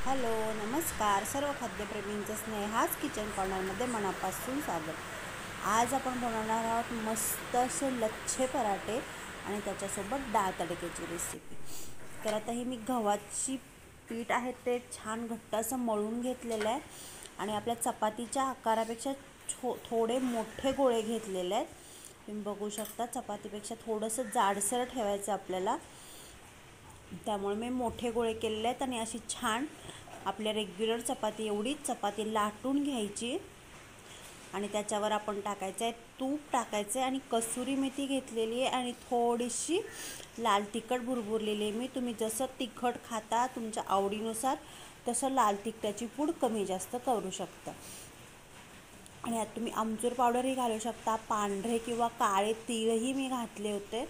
Hello नमस्कार सर्व खाद्यप्रेमींचं स्नेहाच kitchen कॉर्नरमध्ये मनापासून स्वागत। आज आपण बनवणार आहोत मस्त असे लच्छे पराठे आणि त्याच्यासोबत डाळ तडक्याची रेसिपी। तर आता ही मी गव्हाची पीठ आहे ते छान घट्ट असं मळून घेतलेलं आहे आणि आपल्या चपातीच्या आकारापेक्षा थोडे मोठे गोळे घेतलेले आहेत। तुम्ही बघू शकता चपातीपेक्षा थोडंसं जाडसर ठेवायचं आपल्याला, त्यामुळे मी मोठे गोळे केलेले आहेत आणि अशी छान आपल्या रेग्युलर चपाती एवढीच चपाती लाटून घ्यायची आणि त्याच्यावर आपण टाकायचं आहे तूप टाकायचं आहे आणि कसुरी मेथी घेतलेली आहे आणि थोडीशी लाल तिखट भुरभुरलेली आहे मी। तुम्ही जसं तिखट खाता तुमच्या आवडीनुसार तसं लाल तिखटाची पूड कमी जास्त करू शकता आणि यात तुम्ही आमचूर पावडरही घालू शकता। पांढरे किंवा काळे तीळही मी घातले होते,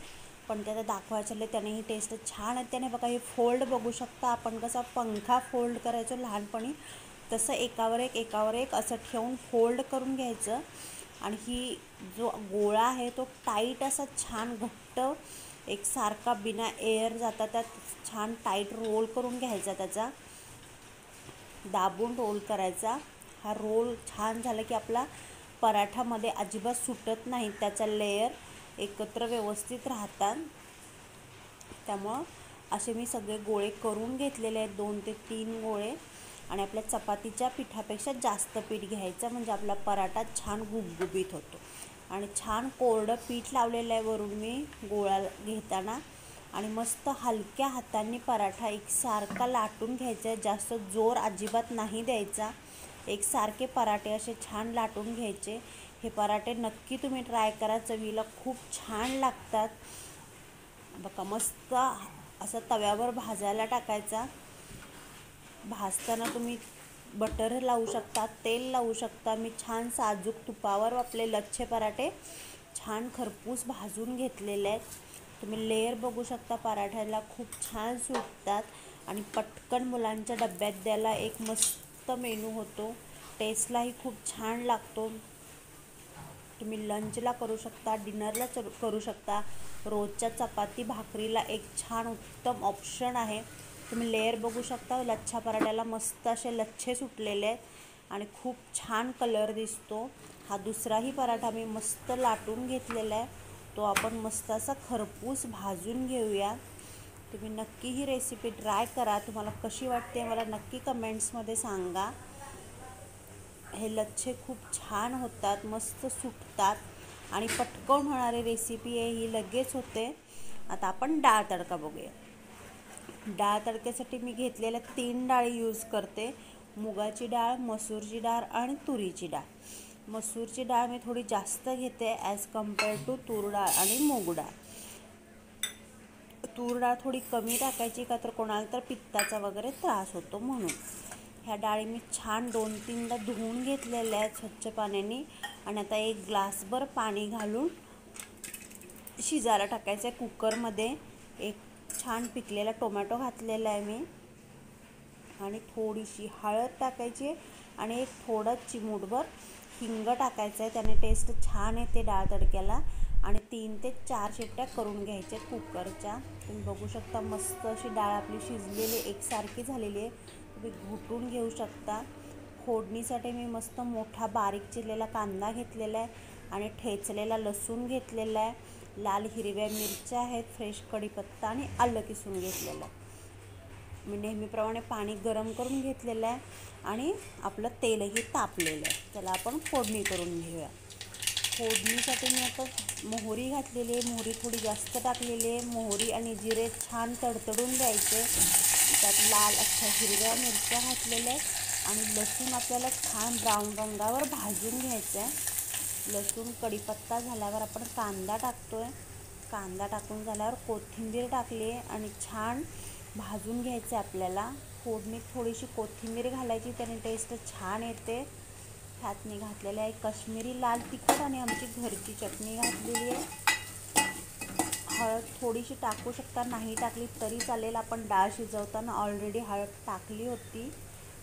पण त्याला दाखवायचं त्यानेही टेस्ट छान आहे। त्याने बघा हे फोल्ड बघू शकता, आपण कसा पंखा फोल्ड करायचो लहानपणी तसं एकावर एक असं ठेवून फोल्ड करून घ्यायचं आणि ही जो गोळा आहे तो टाईट असा छान घट्ट एकसारखा बिना एअर जाता त्यात छान टाईट रोल करून घ्यायचा, त्याचा दाबून रोल करायचा। हा रोल छान झाला की आपला पराठामध्ये अजिबात सुटत नाही, त्याचा लेयर एकत्र व्यवस्थित राहतात। त्यामुळं असे मी सगळे गोळे करून घेतलेले आहेत, 2 ते 3 गोळे, आणि आपल्या चपातीच्या पिठापेक्षा जास्त पीठ घ्यायचं म्हणजे आपला पराठा छान गुबगुबीत होतो। आणि छान कोरडं पीठ लावलेलं आहे वरून मी गोळा घेताना, आणि मस्त हलक्या हातांनी पराठा एकसारखा लाटून घ्यायचा आहे, जास्त जोर अजिबात नाही द्यायचा। एकसारखे पराठे असे छान लाटून घ्यायचे। हे पराठे नक्की तुम्ही ट्राय करा, चवीला खूप छान लागतात। बघा मस्त असं तव्यावर भाजायला टाकायचा। भाजताना तुम्ही बटर लावू शकता, तेल लावू शकता। मी छान साजूक तुपावर आपले लच्छे पराठे छान खरपूस भाजून घेतलेले आहेत। तुम्ही लेयर बघू शकता, पराठ्याला खूप छान सुटतात आणि पटकन मुलांच्या डब्यात द्यायला एक मस्त मेनू होतो, टेस्टलाही खूप छान लागतो। तुम्ही लंचला करू शकता, डिनरला करू शकता, रोजच्या चपाती भाकरीला एक छान उत्तम ऑप्शन आहे। तुम्ही लेयर बघू शकता, लच्छा पराठ्याला मस्त असे लच्छे सुटलेले आहेत आणि खूप छान कलर दिसतो। हा दुसराही पराठा मी मस्त लाटून घेतलेला आहे, तो आपण मस्त असा खरपूस भाजून घेऊया। तुम्ही नक्की ही रेसिपी ट्राय करा, तुम्हाला कशी वाटते मला नक्की कमेंट्समध्ये सांगा। हे लच्छे खूप छान होतात, मस्त सुटतात आणि पटकन होणारी रेसिपी आहे ही, लगेच होते। आता आपण डाळ तडका बघूया। डाळ तडक्यासाठी मी घेतलेल्या 3 डाळी यूज करते, मुगाची डाळ, मसूरची डाळ आणि तुरीची डाळ। मसूरची डाळ मी थोडी जास्त घेते ॲज कम्पेअर टू तूर डाळ आणि मूग डाळ। तूर डाळ थोडी कमी टाकायची, का तर कोणाला तर पित्ताचा वगैरे त्रास होतो म्हणून। ह्या डाळी मी छान 2-3दा धुवून घेतलेल्या आहेत स्वच्छ पाण्याने आणि आता 1 ग्लासभर पाणी घालून शिजायला टाकायचं आहे कुकरमध्ये। एक छान पिकलेला टोमॅटो घातलेला आहे मी आणि थोडीशी हळद टाकायची आणि एक थोडं चिमूटभर हिंग टाकायचं आहे, त्याने टेस्ट छान येते डाळ तडक्याला। आणि 3 ते 4 शिट्ट्या करून घ्यायच्या कुकरच्या। तुम्ही बघू शकता मस्त अशी डाळ आपली शिजलेली एकसारखी झालेली आहे, तुम्ही घुटून घेऊ शकता। फोडणीसाठी मी मस्त मोठा बारीक चिरलेला कांदा घेतलेला आहे आणि ठेचलेला लसूण घेतलेला आहे, लाल हिरव्या मिरच्या आहेत, फ्रेश कढीपत्ता आणि आलं किसून घेतलेलं आहे। मी नेहमीप्रमाणे पाणी गरम करून घेतलेलं आहे आणि आपलं तेलही तापलेलं आहे। त्याला आपण फोडणी करून घेऊया। फोडणीसाठी मी आता मोहरी घातलेली आहे, मोहरी थोडी जास्त टाकलेली आहे। मोहरी आणि जिरे छान तडतडून द्यायचे, त्यात लाल अशा हिरव्या मिरच्या घातलेल्या आहेत आणि लसूण आपल्याला छान ब्राऊन रंगावर भाजून घ्यायचं आहे। लसूण कढीपत्ता झाल्यावर आपण कांदा टाकतो आहे, कांदा टाकून झाल्यावर कोथिंबीर टाकली आहे आणि छान भाजून घ्यायचं आहे आपल्याला। फोडणीत थोडीशी कोथिंबीर घालायची, त्याने टेस्ट छान येते। ह्यात मी घातलेलं आहे काश्मीरी लाल तिखट आणि आमची घरची चटणी घातलेली आहे। हळद थोडीशी टाकू शकता, नाही टाकली तरी चालेल, आपण डाळ शिजवताना ऑलरेडी हळद टाकली होती।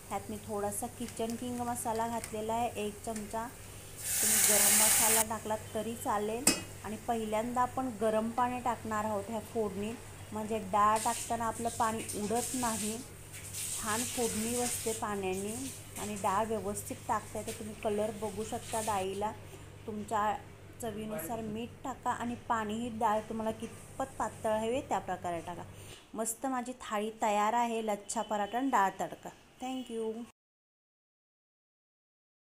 ह्यात मी थोडासा किचन किंग मसाला घातलेला आहे, 1 चमचा। तुम्ही गरम मसाला टाकलात तरी चालेल आणि पहिल्यांदा आपण गरम पाणी टाकणार आहोत ह्या फोडणीत, म्हणजे डाळ टाकताना आपलं पाणी उडत नाही। छान फोडणी बसते पाण्याने आणि डाळ व्यवस्थित टाकता येते. तुम्ही कलर बघू शकता डाळीला. तुमच्या चवीनुसार मीठ टाका आणि पाणीही डाळ तुम्हाला कितपत पातळ हवे त्या प्रकारे टाका. मस्त माझी थाळी तयार आहे, लच्छा पराठा आणि डाळ तडका. थँक्यू.